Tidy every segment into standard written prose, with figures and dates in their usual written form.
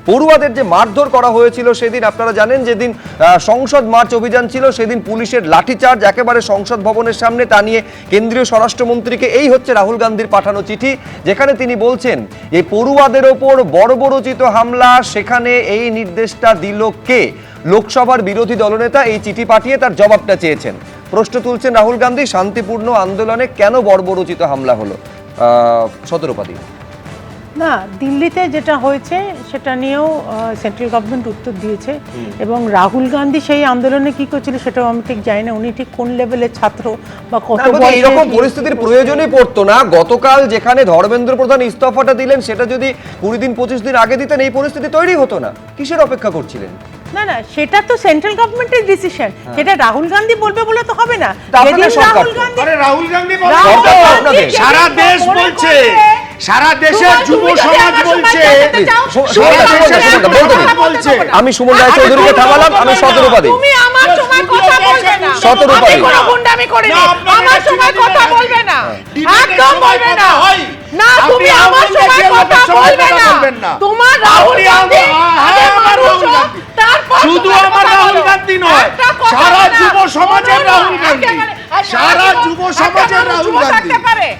পড়ুয়াদের যে মারধর করা হয়েছিল সেদিন আপনারা জানেন, যেদিন সংসদ মার্চ অভিযান ছিল সেদিন পুলিশের লাঠিচার্জ একেবারে সংসদ ভবনের সামনে, তা নিয়ে কেন্দ্রীয় স্বরাষ্ট্রমন্ত্রীকে এই হচ্ছে রাহুল গান্ধীর পাঠানো চিঠি, যেখানে তিনি বলছেন এই পড়ুয়াদের ওপর বর্বরোচিত হামলা, সেখানে এই নির্দেশটা দিল কে? লোকসভার বিরোধী দলনেতা এই চিঠি পাঠিয়ে তার জবাবটা চেয়েছেন। প্রশ্ন তুলছেন রাহুল গান্ধী, শান্তিপূর্ণ আন্দোলনে কেন বর্বরোচিত হামলা হলো? সতেরোপাদি না, দিল্লিতে যেটা হয়েছে সেটা নিয়েও সেন্ট্রাল গভর্নমেন্ট উত্তর দিয়েছে, এবং রাহুল গান্ধী সেই আন্দোলনে কি করছিল সেটাও আমি ঠিক জানি না, উনি ঠিক কোন লেভেলের ছাত্র বা কত বয়সে। এরকম পরিস্থিতির প্রয়োজনই পড়তো না। গতকাল যেখানে ধর্মেন্দ্র প্রধান ইস্তফাটা দিলেন সেটা যদি 20 দিন 25 দিন আগে দিতেন এই পরিস্থিতি তৈরি হতো না। কিসের অপেক্ষা করছিলেন? না না, সেটা তো সেন্ট্রাল গভর্নমেন্টের ডিসিশন, সেটা রাহুল গান্ধী বলবে বলে তো হবে না। রাহুল গান্ধী সারা দেশ বলছে, সারা দেশের যুব সমাজ বলছে। আমি সুমন রায়চৌধুরীকে থামালাম, আমি সতেরোপাদি। তুমি আমার সময় কথা বলবে না, সতেরোপাদি আমি কোনো গুন্ডামি করিনি, আমার সময় কথা বলবে না, একদম বলবে না। না, তুমি আমার সময় কথা বলবে না। তোমার রাহুল গান্ধী শুধু আমার রাহুল গান্ধী নয়, সারা যুব সমাজের রাহুল গান্ধী, সারা যুব সমাজের রাহুল গান্ধী।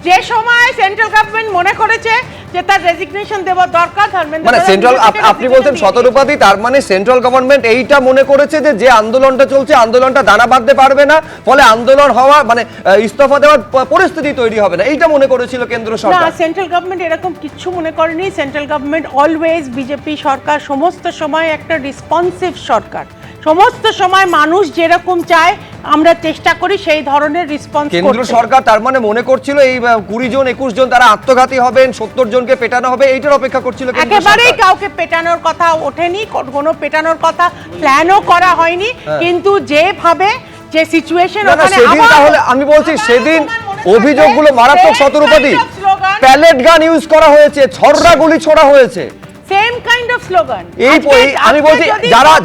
যে সময় সেন্ট্রাল গভর্নমেন্ট মনে করেছে যে তার রেজিগনেশন দেওয়া দরকার, মানে সেন্ট্রাল, আপনি বলছেন সতেরোপাদি, তার মানে সেন্ট্রাল গভর্নমেন্ট এইটা মনে করেছে যে যে আন্দোলনটা চলছে আন্দোলনটা দানা বাঁধতে পারবে না, ফলে আন্দোলন হওয়া মানে ইস্তফা দেওয়ার পরিস্থিতি তৈরি হবে না, এইটা মনে করেছিল কেন্দ্র সরকার। না, সেন্ট্রাল গভর্নমেন্ট এরকম কিচ্ছু মনে করেনি। সেন্ট্রাল গভর্নমেন্ট অলওয়েজ, বিজেপি সরকার সমস্ত সময় একটা রেসপন্সিভ সরকার, সমস্ত সময় মানুষ যেরকম চায় আমরা চেষ্টা করি সেই ধরনের রেসপন্স করতে। কেন্দ্র সরকার তার মানে মনে করছিল এই 20 জন 21 জন তারা আত্মঘাতী হবেন, 70 জনকে পেটানো হবে, এইটার অপেক্ষা করছিল কেন্দ্র সরকার। একেবারেই কাউকে পেটানোর কথা ওঠেনি, কোনো পেটানোর কথা প্ল্যানও করা হয়নি, কিন্তু যেভাবে যে সিচুয়েশন ওখানে, তাহলে আমি বলছি সেদিন অভিযোগগুলো মারাত্মক। সতেরোপাদি, প্যালেট গান ইউজ করা হয়েছে, ছররা গুলি ছোড়া হয়েছে, সেম কাইন্ড অফ স্লোগান। আমি বলছি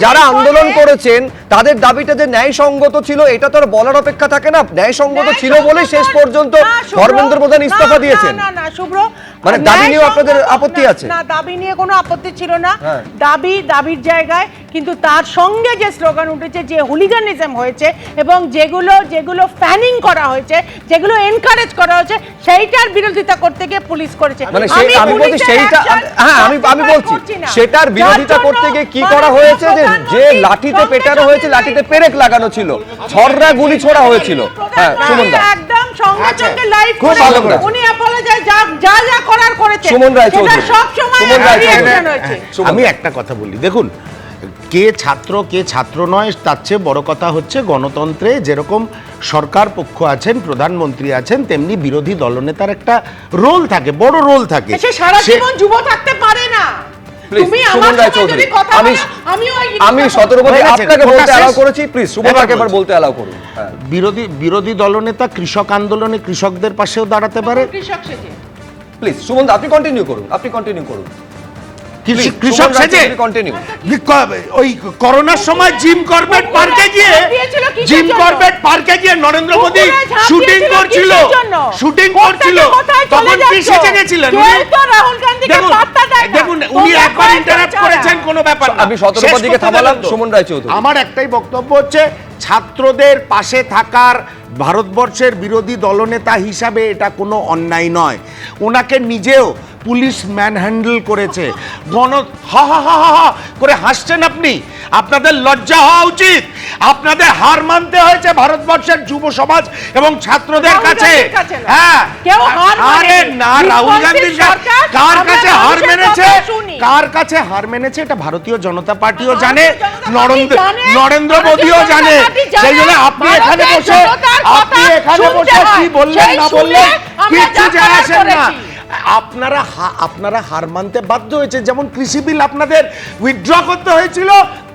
যারা আন্দোলন করেছেন তাদের দাবিটা যে ন্যায়সঙ্গত ছিল এটা তো আর বলার অপেক্ষা থাকে না। ন্যায়সঙ্গত ছিল বলে শেষ পর্যন্ত ধর্মেন্দ্র প্রধান ইস্তফা দিয়েছেন। না না শুভ্র, মানে দাবি নিয়ে আপনাদের আপত্তি আছে? না, দাবি নিয়ে কোনো আপত্তি ছিল না, দাবির জায়গায়, কিন্তু তার সঙ্গে যে স্লোগান উঠেছে, যে হুলিগানিজম হয়েছে এবং যেগুলো ফ্যানিং করা হয়েছে, যেগুলো এনকারেজ করা হয়েছে, সেইটার বিরোধিতা করতে গিয়ে পুলিশ করেছে। মানে আমি বলছি সেইটা, হ্যাঁ আমি বলছি সেটার বিরোধিতা করতে গিয়ে কি করা হয়েছে, যে লাঠিতে পেটানো হয়েছে, লাঠিতে পেরেক লাগানো ছিল, ছররা গুলি ছোড়া হয়েছিল। হ্যাঁ সুমন দা একদম সঙ্গে সঙ্গে লাইভ খুব ভালো করে উনি অ্যাপোলোজাইজ যা করার করেছে। সুমন রায়চৌধুরী, সব সময় আমি একটা কথা বলি, দেখুন কে ছাত্র নয়, তার চেয়ে বড় কথা হচ্ছে গণতন্ত্রে যেরকম সরকার পক্ষ আছেন, প্রধানমন্ত্রী আছেন, তেমনি বিরোধী দলনেতার একটা রোল থাকে, বড় রোল থাকে। সে সারা জীবন যুব থাকতে পারে না। তুমি আমার সাথে যদি কথা বলো, আমি সতেরোপাদি আপনাকে বলতে অ্যালাউ করেছি, প্লিজ সুমনকে এবার বলতে অ্যালাউ করুন। বিরোধী দলনেতা কৃষক আন্দোলনে কৃষকদের পাশেও দাঁড়াতে পারে। কৃষক সেজে, প্লিজ সুমন দা আপনি কন্টিনিউ করুন। কৃষক সেজে ওই করোনার সময় জিম করবেট পার্কে গিয়ে নরেন্দ্র মোদী শুটিং করছিল, তখন কি সেজে গেছিলেন? দেখুন উনি একবার ইন্টারাপ্ট করেছেন, কোনো ব্যাপার না। আমি সতেরোপাদিকে থামালাম, সুমন রায়চৌধুরী। আমার একটাই বক্তব্য হচ্ছে, ছাত্রদের পাশে থাকার ভারতবর্ষের বিরোধী দলনেতা হিসাবে এটা কোনো অন্যায় নয়। ওনাকে নিজেও পুলিশ ম্যানহ্যান্ডেল করেছে, হা হা হা হা করে হাসছেন আপনি, আপনাদের লজ্জা হওয়া উচিত। আপনাদের হার মানতে হয়েছে ভারতবর্ষের যুব সমাজ এবং ছাত্রদের কাছে। হ্যাঁ, আরে না, রাহুল গান্ধীর কার কাছে হার মেনেছে এটা ভারতীয় জনতা পার্টিও জানে, নরেন্দ্র মোদীও জানে। সেই জন্য আপনি এখানে বসে কি বললেন না বললেন কিচ্ছু যায় আসে না। আপনারা হার মানতে বাধ্য হয়েছে। যেমন কৃষি বিল আপনাদের উইথড্র করতে হয়েছিল,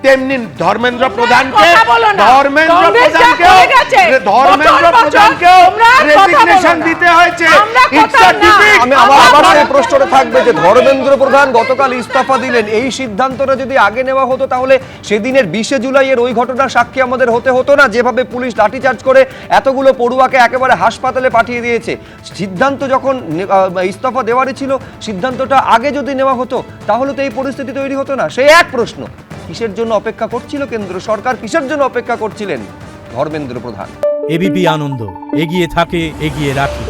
তেমনি ধর্মেন্দ্র তোমরা প্রধানকে কথা বলো না। কংগ্রেস যা করে গেছে, বছর বছর তোমরা কথা রেজিগনেশন বলো না। দিতে হয়েছে। আমরা It's কথা a না। defeat. আমি আবার এই প্রশ্নটা থাকবে যে ধর্মেন্দ্র প্রধান গতকাল ইস্তফা দিলেন, এই সিদ্ধান্তটা যদি আগে নেওয়া হতো তাহলে সেদিনের 20 জুলাইয়ের ওই ঘটনার সাক্ষী আমাদের হতে হতো না, যেভাবে পুলিশ লাঠিচার্জ করে এতগুলো পড়ুয়াকে একেবারে হাসপাতালে পাঠিয়ে দিয়েছে। সিদ্ধান্ত যখন ইস্তফা দেওয়ারই ছিল, সিদ্ধান্তটা আগে যদি নেওয়া হতো তাহলে তো এই পরিস্থিতি তৈরি হতো না। সেই এক প্রশ্ন, কিসের জন্য অপেক্ষা করছিল কেন্দ্র সরকার, কিসের জন্য অপেক্ষা করছিলেন ধর্মেন্দ্র প্রধান? এবিপি আনন্দ, এগিয়ে থাকে, এগিয়ে রাখে।